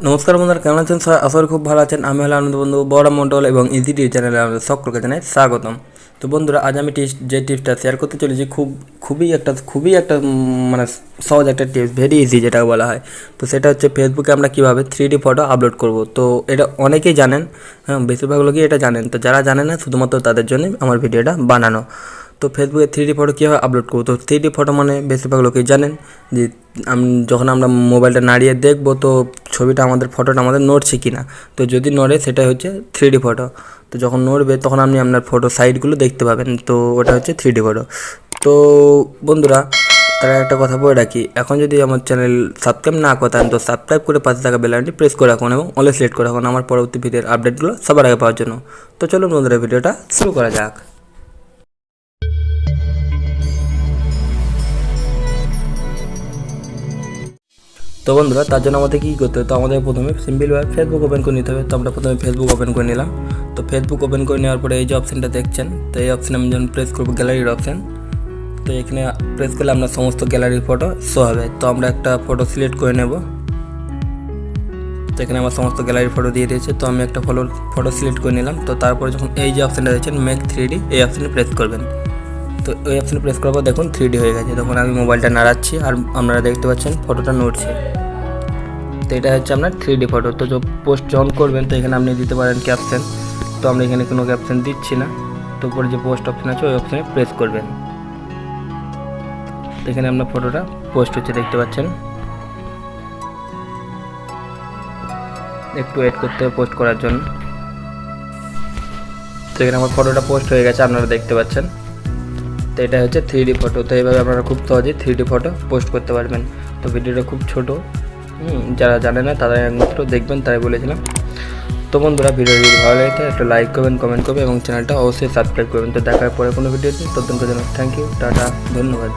নমস্কার বন্ধুরা, কেমন আছেন? আশা করি খুব ভালো আছেন। আমি হলো আনন্দ বন্ধু বড় মন্ডল এবং ইজি টিভি চ্যানেলে আমাদের সকলকে জানাই স্বাগতম। তো বন্ধুরা, আজ আমি যে টিপসটা শেয়ার করতে চলেছি খুবই একটা মানে সহজ একটা টিপস, ভেরি ইজি যেটা বলা হয়। তো সেটা হচ্ছে ফেসবুকে আমরা কীভাবে 3D ফটো আপলোড করব। তো এটা অনেকেই জানেন, হ্যাঁ বেশিরভাগ লোকই এটা জানেন। তো যারা জানে না শুধুমাত্র তাদের জন্যই আমার ভিডিওটা বানানো। তো ফেসবুকে 3D ফটো কীভাবে আপলোড করবো। তো 3D ফটো মানে বেশিরভাগ লোকেই জানেন যে যখন আমরা মোবাইলটা নাড়িয়ে দেখব তো ছবিটা ফটোটা আমাদের নড়ছে কি না। তো যদি নড়ে সেটাই হচ্ছে 3D ফটো। তো যখন নড়বে তখন আপনি আপনার ফটো সাইডগুলো দেখতে পাবেন, তো ওটা হচ্ছে 3D ফটো। তো বন্ধুরা, তারা একটা কথা বলে রাখি, এখন যদি আমার চ্যানেল সাবস্ক্রাইব না করতেন তো সাবস্ক্রাইব করে পাশে থাকা বেল আইকনটি প্রেস করে রাখুন এবং অলে সিলেক্ট করে রাখুন আমার পরবর্তী ভিডিওর আপডেটগুলো সবার আগে পাওয়ার জন্য। তো চলুন বন্ধুরা, ভিডিওটা শুরু করা যাক। তো বন্ধুরা, তার জন্য আমাদের কী করতে হবে, তো আমাদের প্রথমে সিম্পলভাবে ফেসবুক ওপেন করে নিতে হবে। তো আমরা প্রথমে ফেসবুক ওপেন করে নিলাম। তো ফেসবুক ওপেন করে নেওয়ার পরে এই যে অপশানটা দেখছেন, তো এই অপশানে আমি যখন প্রেস করবো গ্যালারির অপশান, তো এখানে প্রেস করলে আপনার সমস্ত গ্যালারির ফটো শো হবে। তো আমরা একটা ফটো সিলেক্ট করে নেব। তো এখানে আমার সমস্ত গ্যালারির ফটো দিয়ে দিয়েছে। তো আমি একটা ফটো সিলেক্ট করে নিলাম। তো তারপরে যখন এই যে অপশানটা দেখছেন মেক 3D, এই অপশানে প্রেস করবেন। তো এই অপশানে প্রেস করার পর দেখুন 3D হয়ে গেছে। তখন আমি মোবাইলটা নাড়াচ্ছি আর আপনারা দেখতে পাচ্ছেন ফটোটা নড়ছে। তো এটা হচ্ছে আপনার 3D ফটো। তো পোস্ট যখন করবেন তো এখানে আপনি দিতে পারেন ক্যাপশন। তো আমরা এখানে কোনো ক্যাপশন দিচ্ছি না। তো উপরে যে পোস্ট অপশান আছে ওই অপশানে প্রেস করবেন। তো এখানে আপনার ফটোটা পোস্ট হচ্ছে দেখতে পাচ্ছেন। একটু ওয়েট করতে হবে পোস্ট করার জন্য। তো এখানে আমার ফটোটা পোস্ট হয়ে গেছে, আপনারা দেখতে পাচ্ছেন। তো এটা হচ্ছে 3D ফটো। তো এইভাবে আপনারা খুব সহজেই 3D ফটো পোস্ট করতে পারবেন। তো ভিডিওটা খুব ছোট, যারা জানে না তারা একমাত্র দেখবেন, তাই বলেছিলাম। তো বন্ধুরা, ভিডিও যদি ভালো লাগে একটা লাইক করবেন, কমেন্ট করবেন এবং চ্যানেলটা অবশ্যই সাবস্ক্রাইব করবেন। তো দেখার পরে কোনো ভিডিওতে ততক্ষণ পর্যন্ত থ্যাংক ইউ, টাটা, ধন্যবাদ।